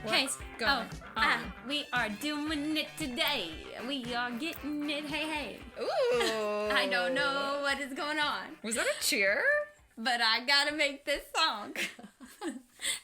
What's going on? We are doing it today. We are getting it. Hey. Ooh. I don't know what is going on, Was that a cheer? but I gotta make this song.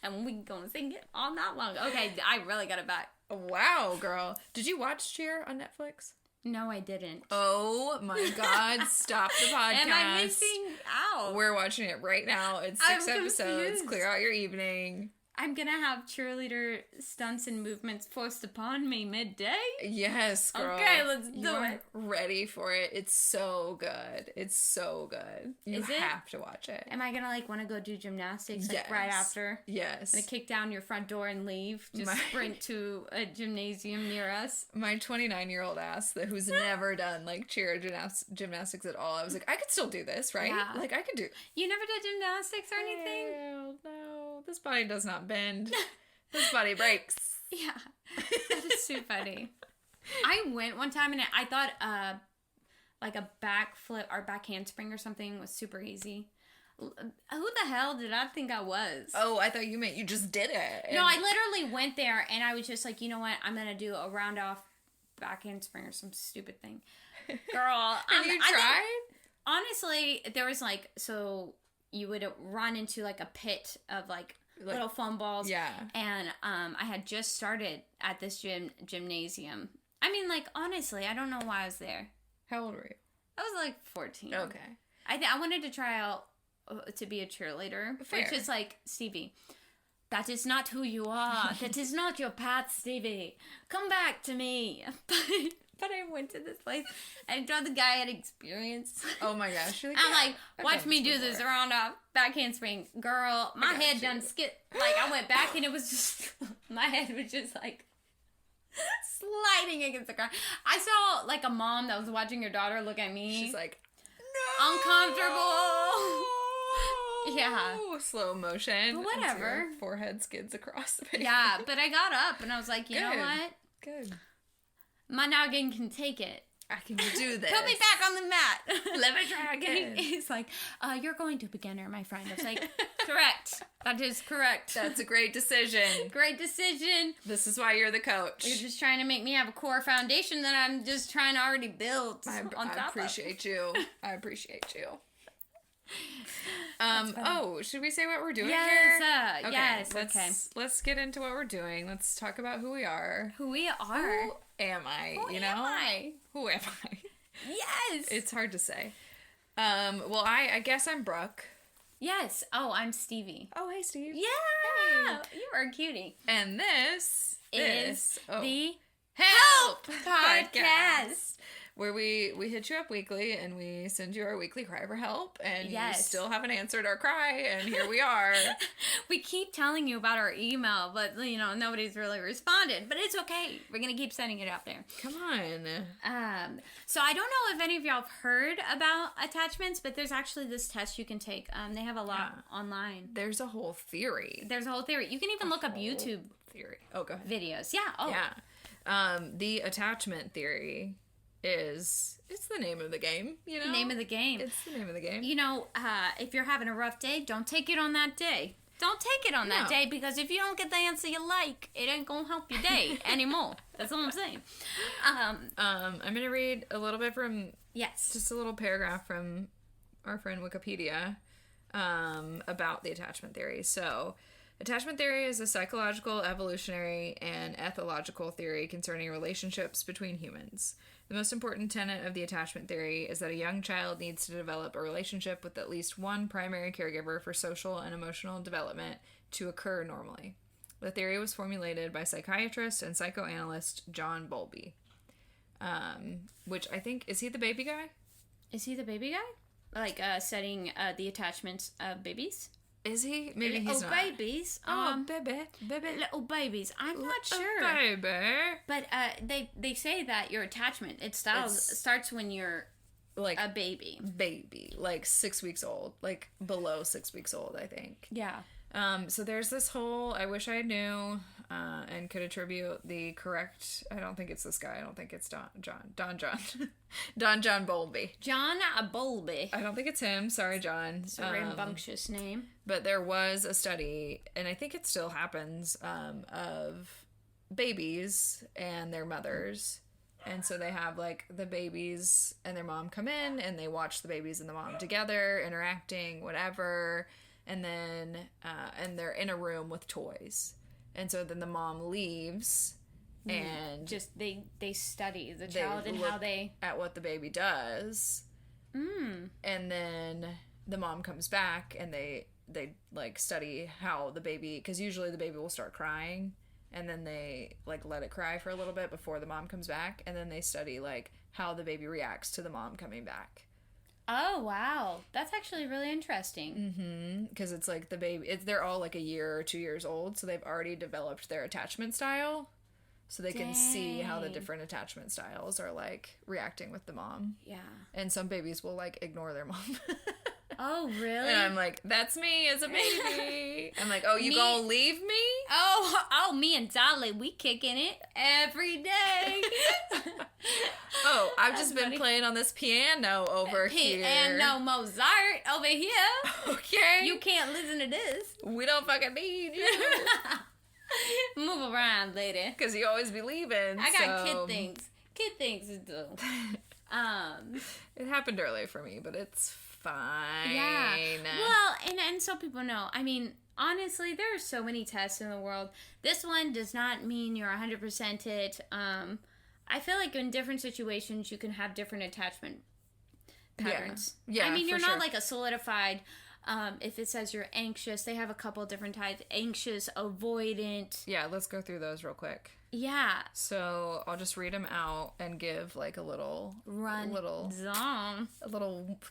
And we gonna sing it all night long. Okay, I really got it back. Wow, girl. Did you watch Cheer on Netflix? No, I didn't. Oh my God. Stop the podcast. Am I missing out? We're watching it right now. It's 6 I'm episodes. confused. Clear out your evening. I'm gonna have cheerleader stunts and movements forced upon me midday? Yes, girl. Okay, let's do You're it. ready for it. It's so good. It's so good. You Is it? have to watch it. Am I gonna want to go do gymnastics right after? Yes. I'm gonna kick down your front door and leave. Just sprint to a gymnasium near us. My 29-year-old ass who's never done like cheer gymnastics at all. I was like, I could still do this, right? Yeah. Like I could do. You never did gymnastics or anything? Hell no. This body does not bend. This body breaks. Yeah, that is so funny. I went one time and I thought like a backflip or back handspring or something was super easy. Who the hell did I think I was? Oh, I thought you meant you just did it. No, I literally went there and I was just like, you know what? I'm gonna do a round off back handspring or some stupid thing. Girl, Have you tried? Honestly, there was like, so you would run into like a pit of like little foam balls. Yeah. And I had just started at this gymnasium. I mean, like, honestly, I don't know why I was there. How old were you? I was like 14. Okay. I wanted to try out to be a cheerleader. Fair. Which is like, Stevie, that is not who you are. That is not your path, Stevie. Come back to me. But I went to this place and I thought the guy had experience. Oh my gosh. You're like, I'm yeah, like, I've watch done me this do this before. around a back handspring. Girl, my got head you. done skip. Like, I went back and it was just, my head was just like sliding against the ground. I saw like a mom that was watching her daughter look at me. She's like, no. Uncomfortable. Yeah. Slow motion. But whatever. Until your forehead skids across the pavement. Yeah, but I got up and I was like, you know Good. what? Good. My noggin can take it. I can do this. Put me back on the mat. Let me try again. He's like, you're going to beginner, my friend. I was like, correct. That is correct. That's a great decision. Great decision. This is why you're the coach. You're just trying to make me have a core foundation that I'm just trying to already build I on top appreciate you. I appreciate you. Oh, should we say what we're doing Yes, here? yes, Let's get into what we're doing. Let's talk about who we are. Who we are. Who am I? Who you know? am I? Who am I? Yes. It's hard to say. Well, I guess I'm Brooke. Yes. Oh, I'm Stevie. Oh, hey, Steve. Yeah. You are a cutie. And this Is the Help podcast. Where we hit you up weekly and we send you our weekly cry for help, and you Yes. still haven't answered our cry, and here we are. We keep telling you about our email, but, you know, nobody's really responded. But it's okay. We're going to keep sending it out there. Come on. So I don't know if any of y'all have heard about attachments, but there's actually this test you can take. They have a lot online. There's a whole theory. There's a whole theory. You can even look up YouTube Theory. Oh, go ahead. videos. Yeah. Oh. Yeah. The attachment theory it's the name of the game, you know? Name of the game. It's the name of the game. You know, if you're having a rough day, don't take it on that day. Don't take it on that day, because if you don't get the answer you like, it ain't gonna help your day anymore. That's all I'm saying. I'm gonna read a little bit from Yes. just a little paragraph from our friend Wikipedia about the attachment theory. So, attachment theory is a psychological, evolutionary, and ethological theory concerning relationships between humans. The most important tenet of the attachment theory is that a young child needs to develop a relationship with at least one primary caregiver for social and emotional development to occur normally. The theory was formulated by psychiatrist and psychoanalyst John Bowlby, which I think, is he the baby guy? Is he the baby guy? Like, studying the attachments of babies? Is he? Maybe he's little not. babies. Baby. Little babies. I'm not sure. Baby. But they say that your attachment, starts when you're Like a baby. Like 6 weeks old. Like below 6 weeks old, I think. Yeah. So there's this whole, I wish I knew and could attribute the correct, I don't think it's this guy, I don't think it's Don John Bowlby. John Bowlby. I don't think it's him, sorry John. It's a rambunctious name. But there was a study, and I think it still happens, of babies and their mothers. And so they have, like, the babies and their mom come in, and they watch the babies and the mom together, interacting, whatever. And then, and they're in a room with toys. And so then the mom leaves, and... Just, they study the child and how they... at what the baby does. And then the mom comes back, and they like, study how the baby... Because usually the baby will start crying, and then they, like, let it cry for a little bit before the mom comes back, and then they study, like, how the baby reacts to the mom coming back. Oh, wow. That's actually really interesting. Because it's, like, the baby... they're all, like, a year or 2 years old, so they've already developed their attachment style, so they can see how the different attachment styles are, like, reacting with the mom. Yeah. And some babies will, like, ignore their mom. Oh, really? And I'm like, that's me as a baby. I'm like, oh, you gonna leave me? Oh, me and Dolly, we kicking it every day. Oh, I've just been playing on this piano over here. Piano Mozart over here. Okay. You can't listen to this. We don't fucking need you. Move around, lady. Because you always be leaving. I got kid things. Kid things to do. It happened early for me, but it's fine. Yeah. Well, and so people know. I mean, honestly, there are so many tests in the world. This one does not mean you're 100% it. I feel like in different situations, you can have different attachment patterns. Yeah, I mean, you're for not sure. like a solidified... if it says you're anxious, they have a couple different types. Anxious, avoidant. Yeah, let's go through those real quick. Yeah. So I'll just read them out and give like a little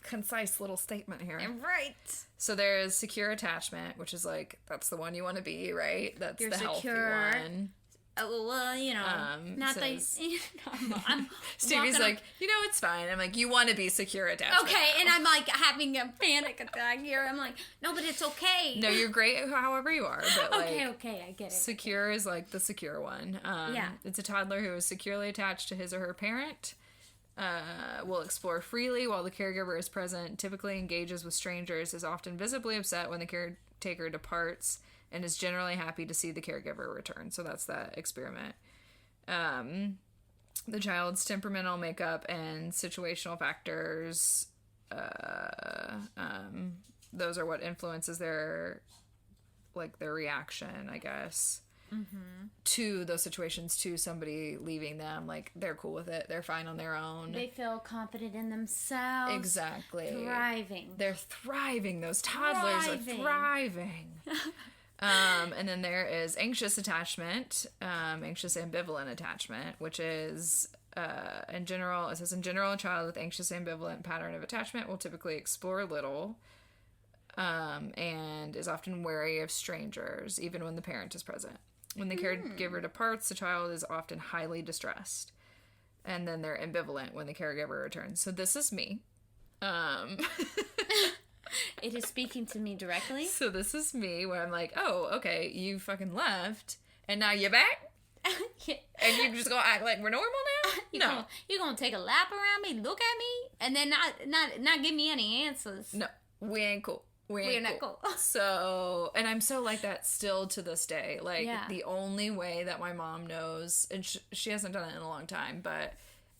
concise little statement here. Right. So there's secure attachment, which is like, that's the one you want to be, right? That's You're the secure. healthy one. Oh, well, you know, not says, that I'm Stevie's like, it's fine. I'm like, you want to be secure attachment. Okay, and I'm like having a panic attack here. I'm like, no, but it's okay. No, you're great however you are. But like, okay, I get it. Secure is like the secure one. Yeah. It's a toddler who is securely attached to his or her parent. Will explore freely while the caregiver is present, typically engages with strangers, is often visibly upset when the caretaker departs, and is generally happy to see the caregiver return. So that's that experiment. The child's temperamental makeup and situational factors, those are what influences their reaction, I guess, to those situations, to somebody leaving them. Like, they're cool with it. They're fine on their own. They feel confident in themselves. Exactly. Thriving. They're thriving. Those toddlers are thriving. And then there is anxious attachment, anxious ambivalent attachment, which is, in general, it says, in general, a child with anxious ambivalent pattern of attachment will typically explore little, and is often wary of strangers, even when the parent is present. When the caregiver departs, the child is often highly distressed. And then they're ambivalent when the caregiver returns. So this is me. It is speaking to me directly. So this is me, where I'm like, oh, okay, you fucking left, and now you're back? Yeah. And you just gonna act like we're normal now? You're gonna take a lap around me, look at me, and then not give me any answers. No, we ain't cool. We're not cool. So, and I'm so like that still to this day. Like, Yeah. the only way that my mom knows, and she hasn't done it in a long time, but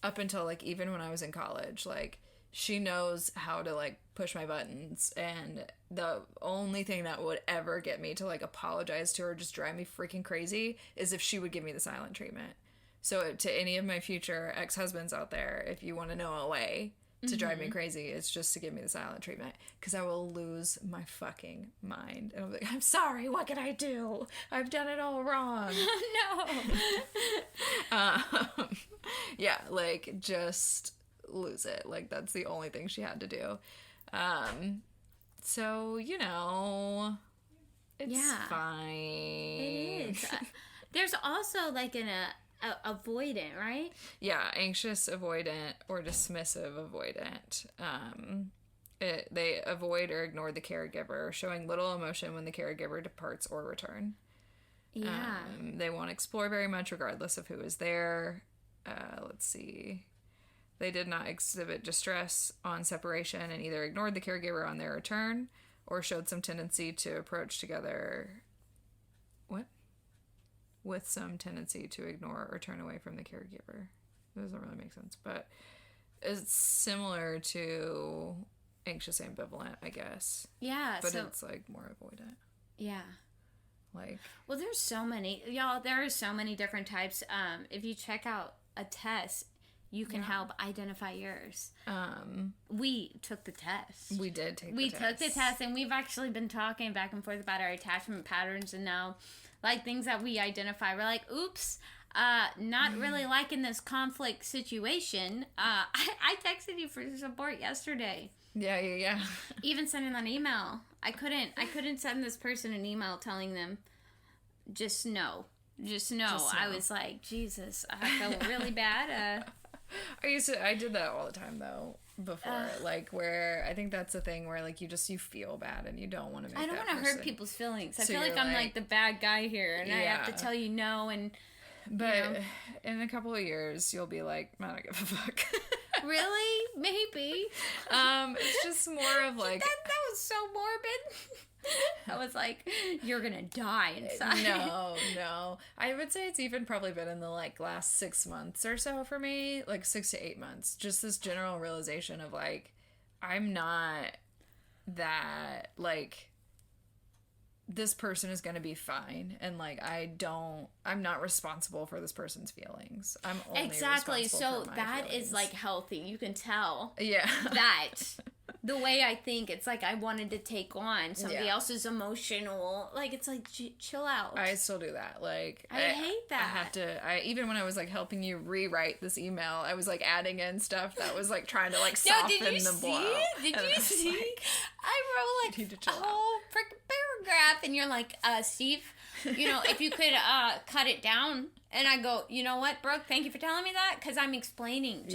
up until, like, even when I was in college, like, she knows how to, like, push my buttons, and the only thing that would ever get me to, like, apologize to her, just drive me freaking crazy, is if she would give me the silent treatment. So to any of my future ex-husbands out there, if you want to know a way to drive me crazy, it's just to give me the silent treatment, because I will lose my fucking mind. And I'll be like, I'm sorry, what can I do? I've done it all wrong. No. Yeah, like, just lose it. Like, that's the only thing she had to do. So, it's fine. It is. There's also like an avoidant, right? Yeah, anxious avoidant or dismissive avoidant. They avoid or ignore the caregiver, showing little emotion when the caregiver departs or return. Yeah. They won't explore very much regardless of who is there. Let's see. They did not exhibit distress on separation and either ignored the caregiver on their return or showed some tendency to approach together. What? With some tendency to ignore or turn away from the caregiver. It doesn't really make sense, but it's similar to anxious ambivalent, I guess. Yeah. But it's like more avoidant. Yeah. Like, well, there's so many, y'all, there are so many different types. If you check out a test, you can help identify yours. We took the test. We did take the test. We took the test, and we've actually been talking back and forth about our attachment patterns, and now, like, things that we identify. We're like, oops, not really liking this conflict situation. I texted you for support yesterday. Yeah. Even sending an email. I couldn't send this person an email telling them, just no. I was like, Jesus, I felt really bad. I did that all the time though before, like, where I think that's the thing where like you feel bad and you don't want to make. I don't want to hurt people's feelings. I feel like I'm like the bad guy here, and I have to tell you no. But in a couple of years, you'll be like, I don't give a fuck. Really? Maybe. It's just more of like that was so morbid. I was like, you're gonna die inside. No. I would say it's even probably been in the like last 6 months or so for me, like 6 to 8 months. Just this general realization of like, I'm not that like. This person is going to be fine, and like I'm not responsible for this person's feelings. I'm only exactly. So for my that feelings. is like healthy. You can tell. Yeah. That the way I think, it's like I wanted to take on somebody else's emotional. Like it's like chill out. I still do that. Like I hate that. I have to. Even when I was like helping you rewrite this email, I was like adding in stuff that was like trying to like soften the blow. Did you see? Like, I wrote like a whole freaking paragraph, and you're like, Steve, if you could cut it down. And I go, you know what, Brooke, thank you for telling me that, because I'm explaining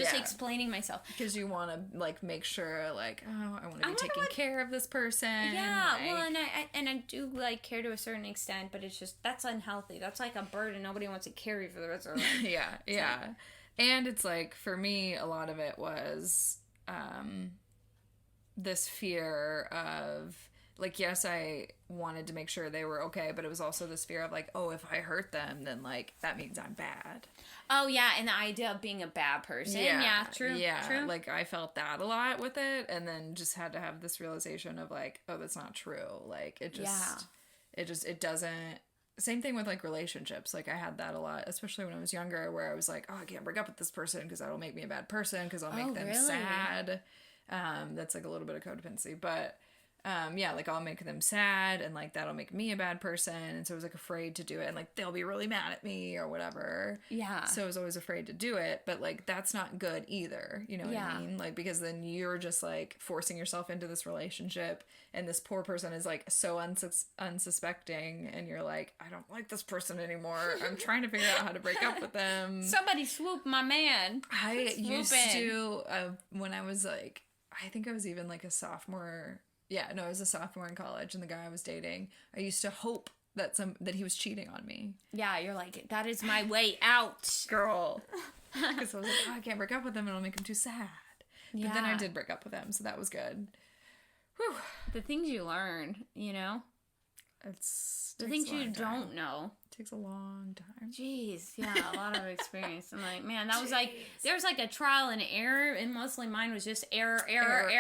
myself. Because you want to, like, make sure, like, I want to be taking care of this person. Yeah, like, well, and I do, like, care to a certain extent, but it's just, that's unhealthy. That's like a burden nobody wants to carry for the rest of their life. Yeah. And it's, like, for me, a lot of it was this fear of... Like, yes, I wanted to make sure they were okay, but it was also this fear of, like, oh, if I hurt them, then, like, that means I'm bad. Oh, yeah, and the idea of being a bad person. Yeah, true. Like, I felt that a lot with it, and then just had to have this realization of, like, oh, that's not true. Like, it doesn't... Same thing with, like, relationships. Like, I had that a lot, especially when I was younger, where I was like, oh, I can't break up with this person because that'll make me a bad person, because I'll make them sad. That's, like, a little bit of codependency, but... like I'll make them sad and like that'll make me a bad person, and so I was like afraid to do it, and like they'll be really mad at me or whatever. Yeah. So I was always afraid to do it, but like that's not good either. You know what I mean? Like, because then you're just like forcing yourself into this relationship, and this poor person is like so unsuspecting, and you're like, I don't like this person anymore. I'm trying to figure out how to break up with them. Somebody swoop my man. I used to when I was like, I think I was even like a sophomore. Yeah, no, I was a sophomore in college, and the guy I was dating, I used to hope that he was cheating on me. Yeah, you're like, that is my way out. Girl. Because I was like, oh, I can't break up with him, it'll make him too sad. But then I did break up with him, so that was good. Whew. The things you learn, the things you don't know. It takes a long time. Jeez, yeah, a lot of experience. I'm like, man, that was like, there was like a trial and error, and mostly mine was just error. You're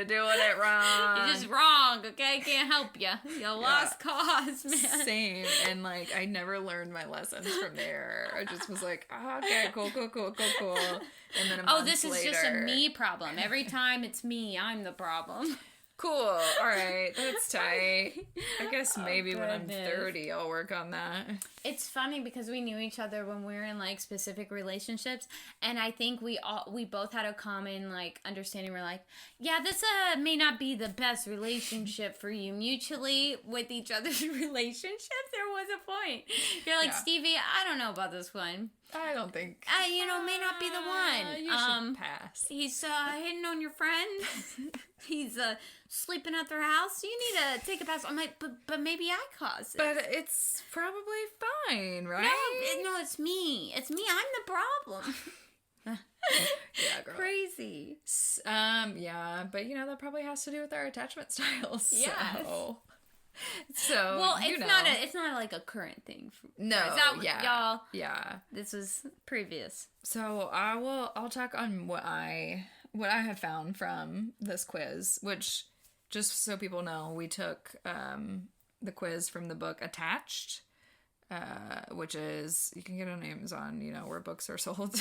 doing it wrong. You're just wrong, okay? Can't help you. You lost cause, man. Same, and like, I never learned my lessons from there. I just was like, oh, okay, cool. And then this is later, just a me problem. Every time it's me, I'm the problem. Cool. All right. That's tight. I guess maybe when I'm 30, I'll work on that. It's funny because we knew each other when we were in like specific relationships, and I think we both had a common like understanding. We're like, yeah, this may not be the best relationship for you mutually with each other's relationship. There was a point. You're like, Stevie, I don't know about this one. I don't think. May not be the one. You should pass. He's hitting on your friend. He's sleeping at their house. You need to take a pass. I'm like, but maybe I caused it. But it's probably fine, right? No, it's me. It's me. I'm the problem. Yeah, girl. Crazy. Yeah, but that probably has to do with our attachment styles. Yes. So well, it's not like a current thing. Y'all. Yeah. This was previous. So I'll talk on what I have found from this quiz, which, just so people know, we took the quiz from the book Attached, which is, you can get on Amazon, where books are sold,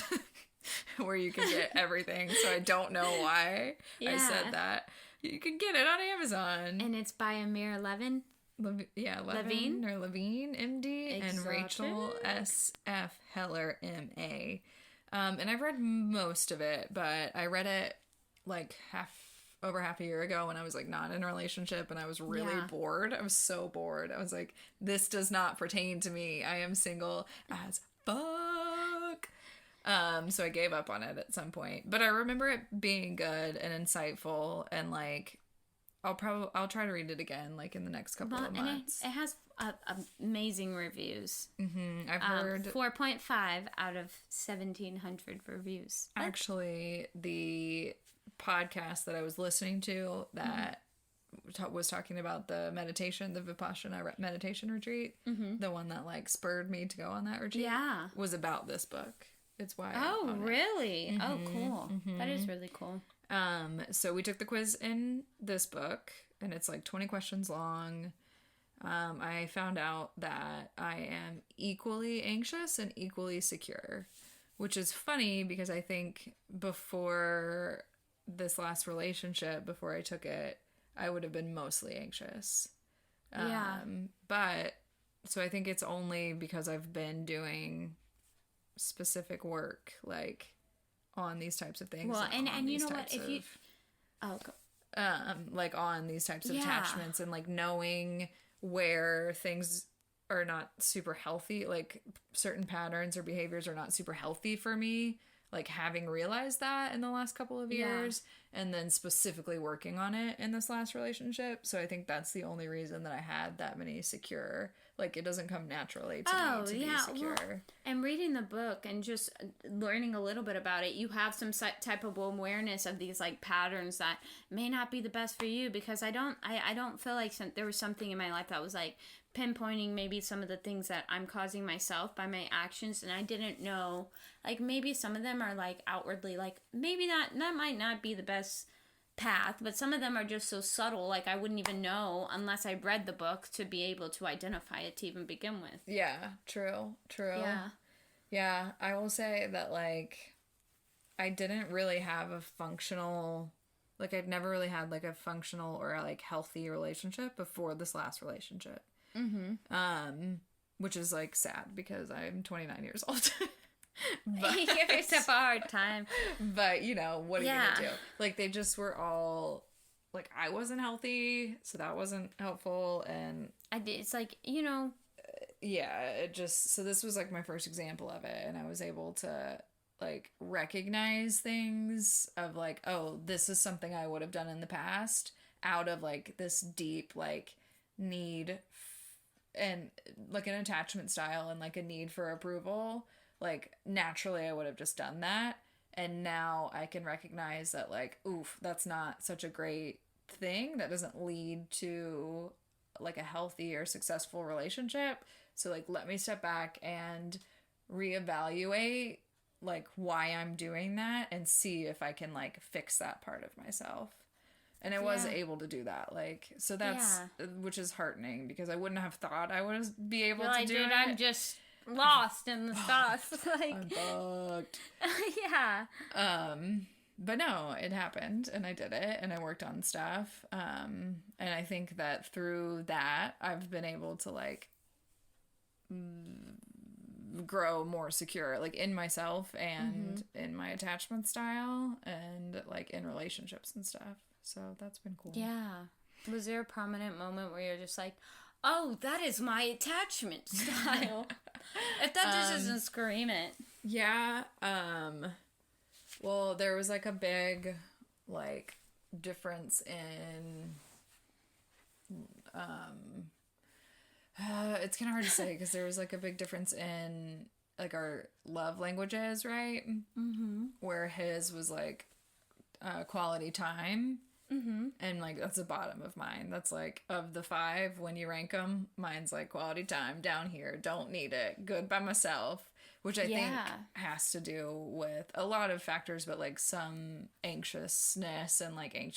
where you can get everything. So I don't know why I said that. You can get it on Amazon. And it's by Amir Levin. Levine, MD, Exotic. And Rachel S.F. Heller, M.A. And I've read most of it, but I read it like over half a year ago when I was like not in a relationship and I was really bored. I was so bored. I was like, this does not pertain to me. I am single as fuck. So I gave up on it at some point, but I remember it being good and insightful, and like I'll try to read it again like in the next couple of months. And it has amazing reviews. Mm-hmm. I've heard 4.5 out of 1,700 reviews. Actually, the podcast that I was listening to that was talking about the meditation, the Vipassana meditation retreat, the one that like spurred me to go on that retreat, was about this book. It's why. Oh, really? Oh, cool. That is really cool. So we took the quiz in this book, and it's like 20 questions long. I found out that I am equally anxious and equally secure, which is funny because I think before this last relationship, before I took it, I would have been mostly anxious. But so I think it's only because I've been doing specific work like on these types of things. Well, and you know what, if you like on these types of attachments, and like knowing where things are not super healthy, like certain patterns or behaviors are not super healthy for me, like having realized that in the last couple of years, and then specifically working on it in this last relationship. So I think that's the only reason that I had that many secure, like it doesn't come naturally to me to be secure. Well, and reading the book and just learning a little bit about it, you have some type of awareness of these like patterns that may not be the best for you, because I don't feel like there was something in my life that was like pinpointing maybe some of the things that I'm causing myself by my actions, and I didn't know, like maybe some of them are like outwardly like maybe that might not be the best path, but some of them are just so subtle, like I wouldn't even know unless I read the book to be able to identify it to even begin with. True. Yeah, I will say that like I didn't really have a functional, like I'd never really had like a functional or like healthy relationship before this last relationship. Which is like sad because I'm 29 years old. But, you give yourself a hard time. But what are you gonna do? Like they just were all like, I wasn't healthy, so that wasn't helpful, and it's like it just, so this was like my first example of it, and I was able to like recognize things of like, oh, this is something I would have done in the past out of like this deep like need and like an attachment style and like a need for approval. Like naturally I would have just done that, and now I can recognize that like, oof, that's not such a great thing, that doesn't lead to like a healthy or successful relationship. So like let me step back and reevaluate like why I'm doing that and see if I can like fix that part of myself. And I was able to do that, like, so that's, which is heartening because I wouldn't have thought I would be able to do it. I'm just lost in the sauce. Like, I'm bugged. But no, it happened, and I did it, and I worked on stuff. And I think that through that, I've been able to like grow more secure, like in myself and in my attachment style, and like in relationships and stuff. So that's been cool. Yeah. Was there a prominent moment where you're just like, oh, that is my attachment style. If that just doesn't scream it. Yeah. Well, there was like a big like difference in it's kind of hard to say because there was like a big difference in like our love languages, right? Mm-hmm. Where his was like quality time. Mm-hmm. And like that's the bottom of mine. That's like of the 5 when you rank them, mine's like quality time down here, don't need it, good by myself, which I think has to do with a lot of factors, but like some anxiousness and like an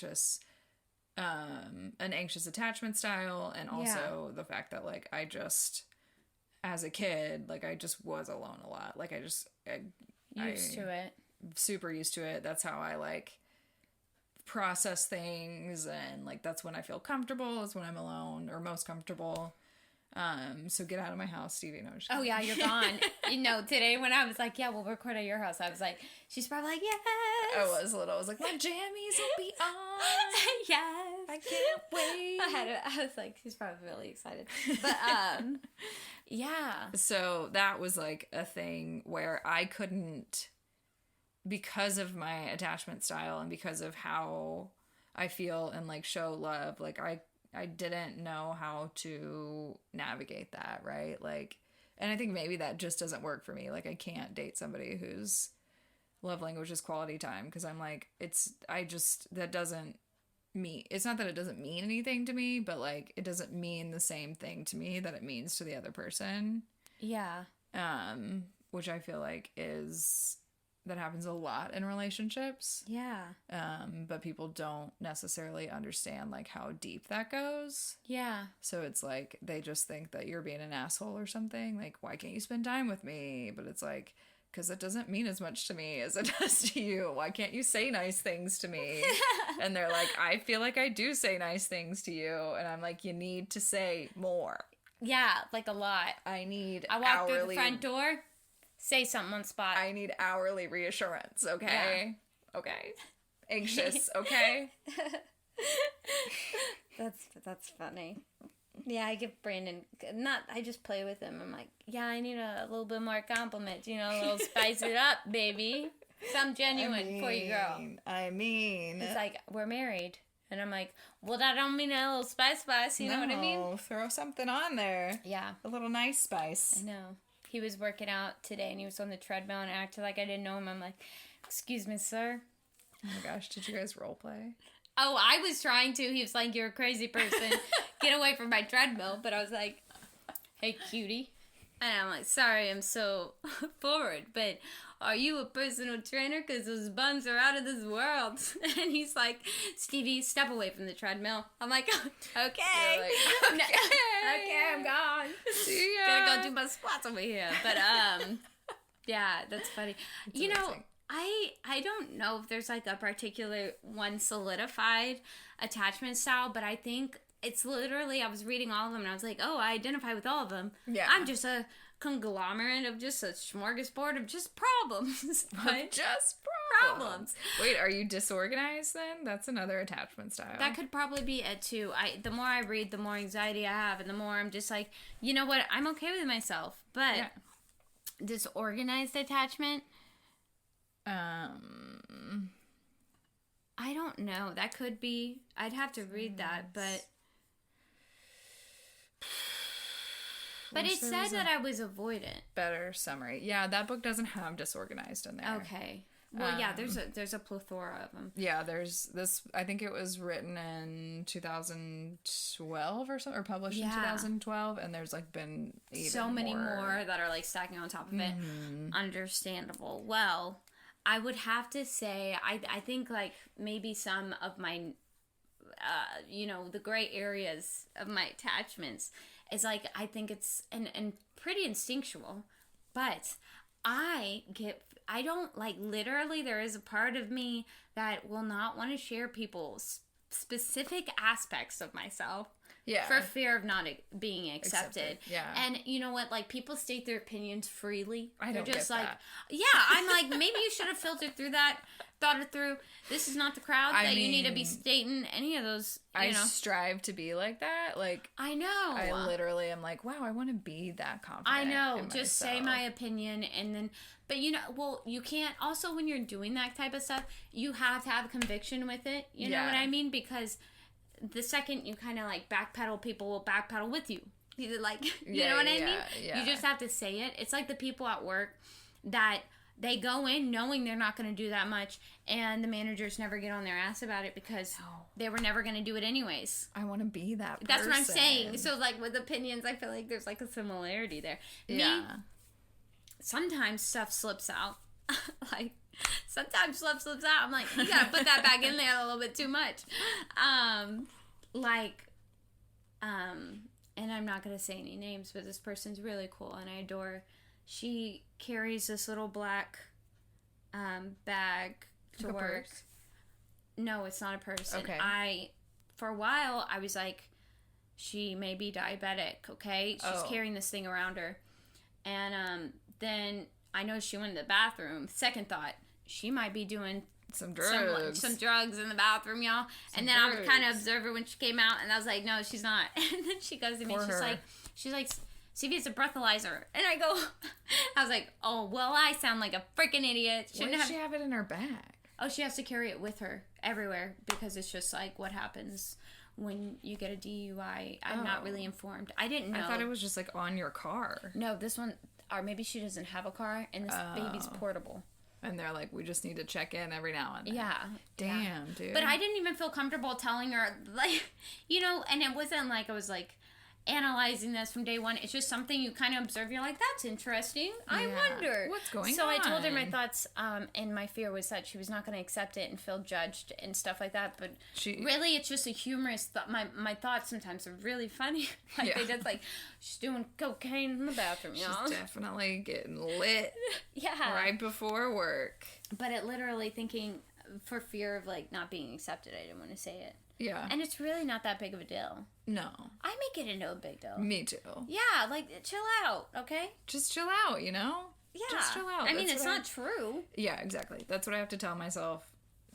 anxious attachment style, and also the fact that like I just as a kid like I just was alone a lot, like I used to it, super used to it. That's how I like process things, and like that's when I feel comfortable, is when I'm alone or most comfortable. So get out of my house, Stevie. No, oh yeah, you're gone. Today when I was like, yeah, we'll record at your house, I was like, she's probably like, yes. I was little. I was like, my jammies will be on. Yes. I can't wait. I was like, she's probably really excited. But yeah. So that was like a thing where I couldn't, because of my attachment style and because of how I feel and like show love, like I didn't know how to navigate that, right? Like, and I think maybe that just doesn't work for me. Like I can't date somebody whose love language is quality time, because I'm like, that doesn't mean, it's not that it doesn't mean anything to me, but like it doesn't mean the same thing to me that it means to the other person. Yeah. Which I feel like that happens a lot in relationships. Yeah. But people don't necessarily understand like how deep that goes. Yeah. So it's like they just think that you're being an asshole or something. Like, why can't you spend time with me? But it's like, because it doesn't mean as much to me as it does to you. Why can't you say nice things to me? And they're like, I feel like I do say nice things to you. And I'm like, you need to say more. Yeah, like a lot. I walk through the front door, say something on spot. I need hourly reassurance, okay? Yeah. Okay. Anxious, okay? That's funny. Yeah, I give Brandon, I just play with him. I'm like, yeah, I need a little bit more compliments, a little spice it up, baby. Some genuine for you, girl. It's like, we're married. And I'm like, well, that don't mean a little spice, you know what I mean? Throw something on there. Yeah. A little nice spice. I know. He was working out today, and he was on the treadmill and acted like I didn't know him. I'm like, excuse me, sir. Oh my gosh, did you guys role play? Oh, I was trying to. He was like, you're a crazy person. Get away from my treadmill. But I was like, hey, cutie. And I'm like, sorry, I'm so forward. But are you a personal trainer? Because those buns are out of this world. And he's like, Stevie, step away from the treadmill. I'm like, okay. Like, okay, I'm gone. See ya. Gotta go do my squats over here. But, yeah, that's funny. It's amazing. I don't know if there's like a particular one solidified attachment style, but I think it's literally, I was reading all of them and I was like, oh, I identify with all of them. Yeah. I'm just a conglomerate of just a smorgasbord of just problems. Just problems. Wait, are you disorganized then? That's another attachment style. That could probably be it too. The more I read, the more anxiety I have, and the more I'm just like, you know what, I'm okay with myself. But disorganized attachment, I don't know. That could be. I'd have to read that, but it said that I was avoidant. Better summary. Yeah, that book doesn't have disorganized in there. Okay. Well, yeah, there's a plethora of them. Yeah, there's this. I think it was written in 2012 or something, or published in 2012, and there's like been even so many more that are like stacking on top of it. Understandable. Well, I would have to say, I think like maybe some of my, the gray areas of my attachments is like, I think it's and pretty instinctual, but I don't like, literally there is a part of me that will not want to share people's specific aspects of myself. Yeah. For fear of not being accepted. Yeah. And you know what? Like, people state their opinions freely. I don't They're just get like, that. yeah, I'm like, maybe you should have filtered through that, thought it through. This is not the crowd that you need to be stating any of those, you know. strive to be like that. Like, I know. I literally am like, wow, I want to be that confident. I know. in Just say myself. my opinion and then, but you know, well, you can't, also when you're doing that type of stuff, you have to have conviction with it. You know what I mean? Because the second you kind of like backpedal, people will backpedal with you. Like, you know what I mean? Yeah. You just have to say it. It's like the people at work that they go in knowing they're not going to do that much, and the managers never get on their ass about it because they were never going to do it anyways. I want to be that person. That's what I'm saying. So, like, with opinions, I feel like there's, like, a similarity there. Yeah. Me, sometimes stuff slips out. Like, sometimes stuff slips out. I'm like, you got to put that back in there a little bit too much. And I'm not going to say any names, but this person's really cool, and I adore her. She carries this little black bag to Like a work. purse? No, it's not a purse. Okay. And for a while, I was like, she may be diabetic, okay? She's carrying this thing around her. And then I know she went to the bathroom. Second thought, she might be doing some drugs. Some drugs in the bathroom, y'all. And then I would kind of observe her when she came out, and I was like, no, she's not. And then she goes to me, she's like, Stevie, it's a breathalyzer. And I go, I was like, oh, well, I sound like a freaking idiot. Why does she have it in her bag? Oh, she has to carry it with her everywhere because it's just like what happens when you get a DUI. I'm not really informed. I didn't know. I thought it was just like on your car. No, this one, or maybe she doesn't have a car, and this baby's portable. And they're like, we just need to check in every now and then. Yeah. Damn, dude. But I didn't even feel comfortable telling her, like, you know, and it wasn't like I was like analyzing this from day one. It's just something you kind of observe. You're like, that's interesting. I wonder. What's going on? So I told her my thoughts, and my fear was that she was not going to accept it and feel judged and stuff like that. But really, it's just a humorous thought. My thoughts sometimes are really funny. Like, they just like, she's doing cocaine in the bathroom, y'all. She's definitely getting lit. Yeah. Right before work. But it literally thinking, for fear of, like, not being accepted, I didn't want to say it. Yeah. And it's really not that big of a deal. No. I make it into a big deal. Me too. Yeah, like, chill out, okay? Just chill out, you know? Yeah. Just chill out. I mean, it's not true. Yeah, exactly. That's what I have to tell myself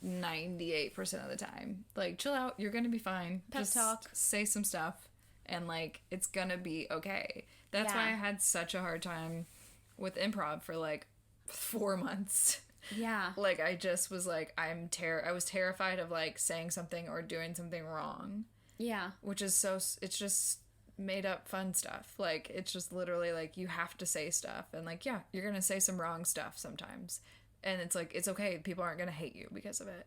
98% of the time. Like, chill out. You're going to be fine. Pep talk. Say some stuff. And, like, it's going to be okay. That's why I had such a hard time with improv for, like, 4 months. Yeah. Like, I just was like, I was terrified of, like, saying something or doing something wrong. Yeah. Which is it's just made up fun stuff. Like, it's just literally, like, you have to say stuff. And, like, yeah, you're going to say some wrong stuff sometimes. And it's, like, it's okay. People aren't going to hate you because of it.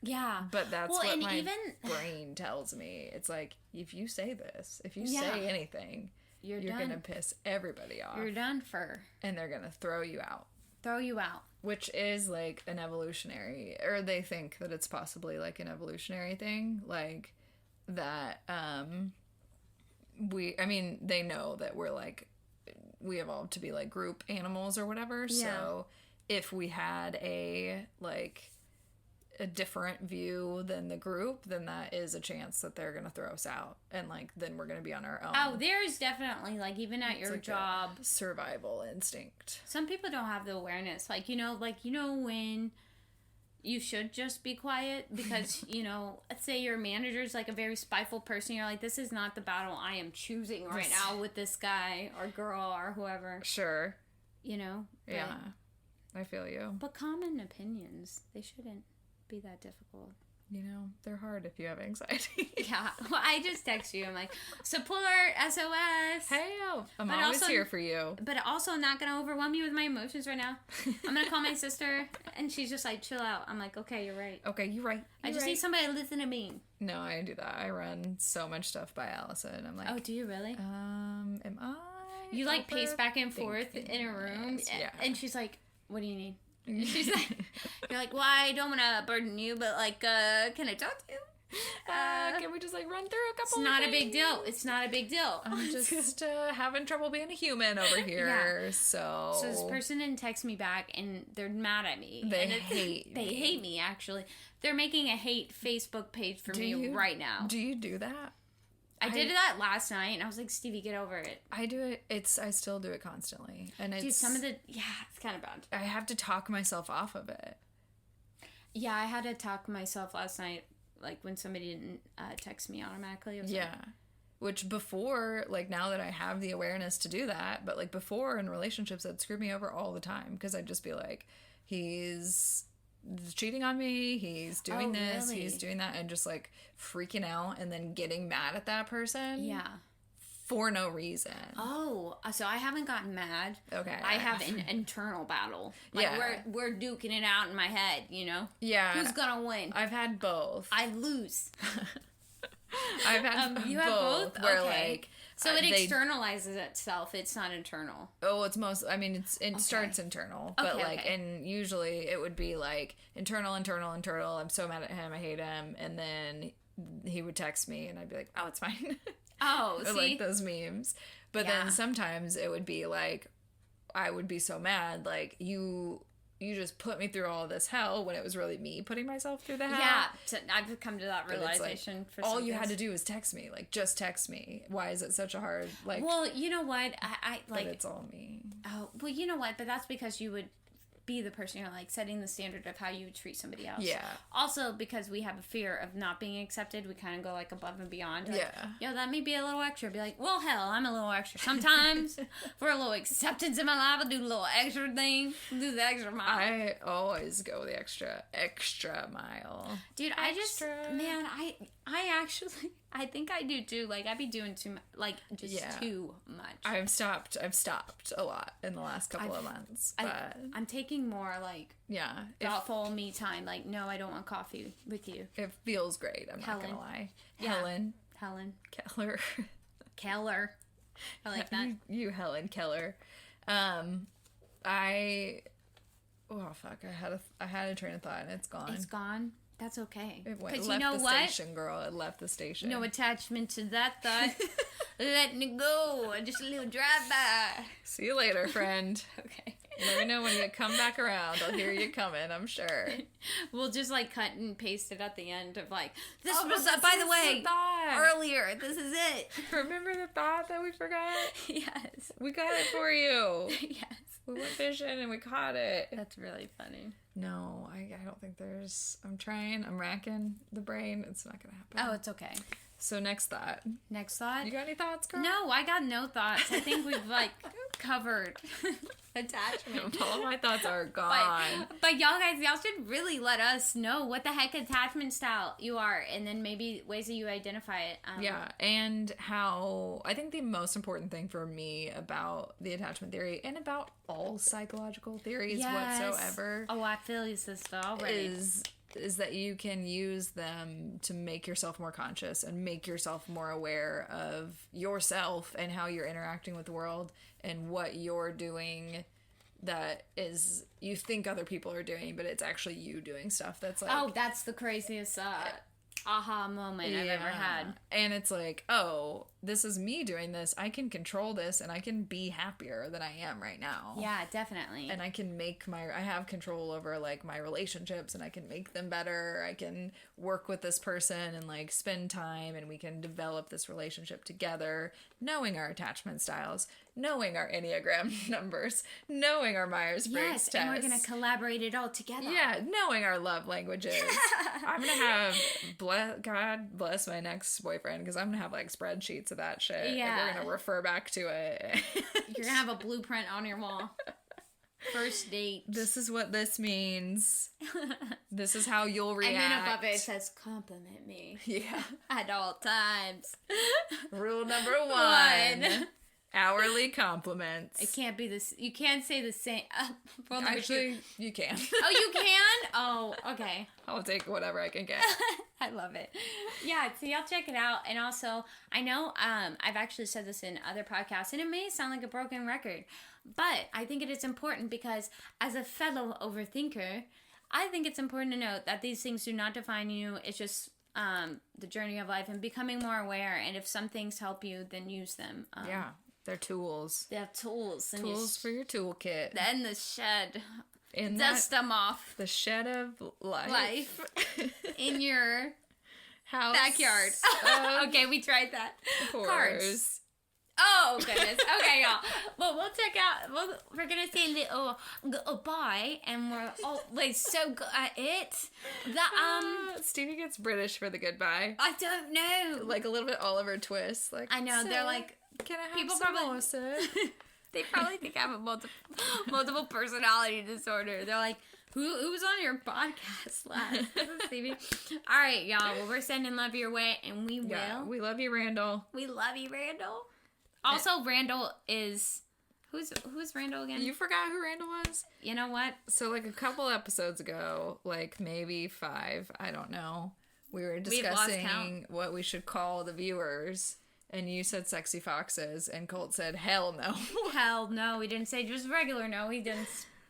Yeah. But that's what my brain tells me. It's like, if you say this, if you say anything, you're going to piss everybody off. You're done for. And they're going to throw you out. Which is, like, an evolutionary, or they think that it's possibly, like, an evolutionary thing. Like, that, they know that we're, like, we evolved to be, like, group animals or whatever. Yeah. So if we had a different view than the group, then that is a chance that they're gonna throw us out, and, like, then we're gonna be on our own. Oh, there's definitely, like, even at your job, survival instinct. Some people don't have the awareness, like, you know when you should just be quiet because, you know, let's say your manager's, like, a very spiteful person. You're like, this is not the battle I am choosing right now with this guy or girl or whoever. Sure. You know? Yeah. I feel you. But common opinions, they shouldn't be that difficult. You know, they're hard if you have anxiety. Yeah. Well, I just text you. I'm like, support, SOS. Hey, I'm always here for you. But also not going to overwhelm you with my emotions right now. I'm going to call my sister, and she's just like, chill out. I'm like, okay, you're right. Okay, you're right. I just need somebody to listen to me. No, I do that. I run so much stuff by Allison. I'm like, oh, do you really? Am I? You, like, pace back and forth in a room. Yeah. And she's like, what do you need? She's like, you're like, well, I don't want to burden you, but, like, can I talk to you? Can we just, like, run through a couple It's not a big deal. It's not a big deal. I'm just having trouble being a human over here. Yeah. So this person didn't text me back, and they're mad at me. They hate me. They hate me, actually. They're making a hate Facebook page for me right now. Do you do that? I did that last night, and I was like, Stevie, get over it. I do it. I still do it constantly, and it's... Dude, it's kind of bad. I have to talk myself off of it. Yeah, I had to talk myself last night, like, when somebody didn't text me automatically. I was like, which before, like, now that I have the awareness to do that, but, like, before in relationships, that screwed me over all the time, because I'd just be like, he's cheating on me, he's doing this, really? he's doing that, and just, like, freaking out, and then getting mad at that person. Yeah. For no reason. Oh, so I haven't gotten mad. Okay. I have an internal battle. Like, we're duking it out in my head, you know? Yeah. Who's gonna win? I've had both. I lose. I've had you both. have both? Where, okay. like... So it externalizes itself. It's not internal. Oh, it's most... I mean, it starts internal. But, like, and usually it would be, like, internal. I'm so mad at him. I hate him. And then he would text me, and I'd be like, oh, it's fine. Oh, or, see? like, those memes. But then sometimes it would be, like, I would be so mad, like, you just put me through all this hell, when it was really me putting myself through the hell. Yeah, so I've come to that realization. Like, for all you had to do was text me. Like, just text me. Why is it such a hard, like... Well, you know what? I like... But it's all me. Oh, well, you know what? But that's because you would be the person, you're like setting the standard of how you would treat somebody else. Yeah. Also, because we have a fear of not being accepted, we kind of go like above and beyond. Like, yeah. That may be a little extra. Be like, well, hell, I'm a little extra. Sometimes for a little acceptance in my life, I'll do a little extra thing. Do the extra mile. I always go the extra mile. Dude, Extra. I think I do too. Like, I be doing too much. Like, just too much. I've stopped a lot in the last couple of months. But I'm taking more, like, thoughtful me time. Like, no, I don't want coffee with you. It feels great. I'm not gonna lie. Yeah. Helen Keller. I like that. You Helen Keller. Oh fuck! I had a train of thought and it's gone. It's gone. That's okay. It went. Because Left you know the what? station, girl. It left the station. No attachment to that thought. Letting it go. Just a little drive by. See you later, friend. Okay. Let me know when you come back around. I'll hear you coming, I'm sure. We'll just, like, cut and paste it at the end of, like, this was, by the way, earlier. This is it. Remember the thought that we forgot? Yes. We got it for you. Yes. We went fishing and we caught it. That's really funny. No, I don't think there's... I'm racking the brain. It's not going to happen. Oh, it's okay. So next thought. Next thought? You got any thoughts, girl? No, I got no thoughts. I think we've, like, covered attachment. All my thoughts are gone. But y'all should really let us know what the heck attachment style you are, and then maybe ways that you identify it. Yeah, and how... I think the most important thing for me about the attachment theory, and about all psychological theories whatsoever... Oh, I feel you, sister, already. Is that you can use them to make yourself more conscious and make yourself more aware of yourself and how you're interacting with the world and what you're doing that is you think other people are doing, but it's actually you doing stuff that's like... Oh, that's the craziest aha moment I've ever had. And it's like, oh, this is me doing this. I can control this and I can be happier than I am right now. Yeah, definitely. And I can I have control over, like, my relationships and I can make them better. I can work with this person and, like, spend time and we can develop this relationship together, knowing our attachment styles, knowing our Enneagram numbers, knowing our Myers-Briggs test. And we're going to collaborate it all together. Yeah, knowing our love languages. I'm going to have, God bless my next boyfriend, because I'm going to have, like, spreadsheets of that shit. Yeah. And we're going to refer back to it. You're going to have a blueprint on your wall. First date. This is what this means. This is how you'll react. And then above it says, compliment me. Yeah. At all times. Rule number 1. Hourly compliments. It can't be this. You can't say the same. Actually, you can. Oh, you can? Oh, okay. I'll take whatever I can get. I love it. Yeah, so y'all check it out. And also, I know I've actually said this in other podcasts, and it may sound like a broken record, but I think it is important because as a fellow overthinker, I think it's important to note that these things do not define you. It's just the journey of life and becoming more aware. And if some things help you, then use them. Yeah. They're tools. They're tools. And tools for your toolkit. Then the shed. In dust them off. The shed of life. In your House. Backyard. Okay, we tried that. Cars. Oh, goodness. Okay, y'all. Well, we'll check out. We're going to say little goodbye, and we're always so good at it. Stevie gets British for the goodbye. I don't know. Like a little bit Oliver Twist. Like, I know. so, they're like, can I have people some probably, more, sir? They probably think I have a multiple personality disorder. They're like, who was on your podcast last? Stevie. All right, y'all. Well, we're sending love your way, and we will. Yeah, we love you, Randall. We love you, Randall. Also, Randall is... Who's Randall again? You forgot who Randall was? You know what? So, like, a couple episodes ago, like, maybe 5, I don't know, we were discussing what we should call the viewers, and you said sexy foxes, and Colt said, hell no. Hell no. We didn't say just regular no. We didn't...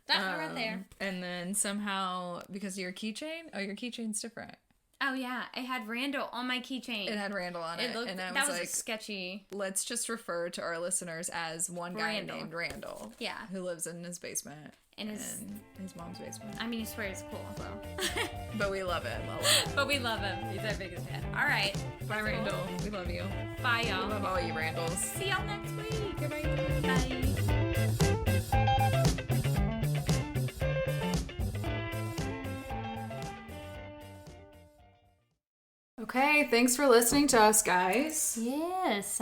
That right there. And then somehow, because your keychain's different. Oh, yeah. It had Randall on my keychain. It had Randall on it. Looked, and I that was like, sketchy. Let's just refer to our listeners as one guy named Randall. Yeah. Who lives in his basement. In his mom's basement. I mean, he swears it's cool, so. But we love him. But we love him. He's our biggest fan. All right. Bye, Randall. We love you. Bye, y'all. We love all you Randalls. See y'all next week. Goodbye. Bye. Okay, thanks for listening to us, guys. Yes,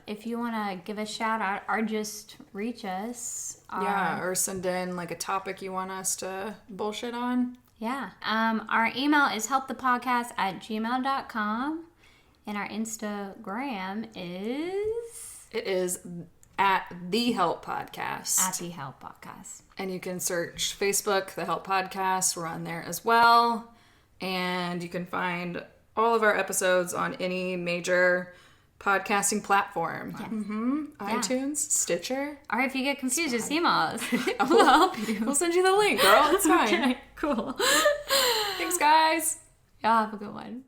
if you want to give a shout out or just reach us. Or send in like a topic you want us to bullshit on. Yeah. Our email is helpthepodcast@gmail.com, and our Instagram is... It is at The Help Podcast. At The Help Podcast. And you can search Facebook, The Help Podcast. We're on there as well. And you can find all of our episodes on any major podcasting platform. Yes. iTunes, Stitcher. Or if you get confused, just email us. We'll help you. We'll send you the link, girl. It's fine. Okay, cool. Thanks, guys. Y'all have a good one.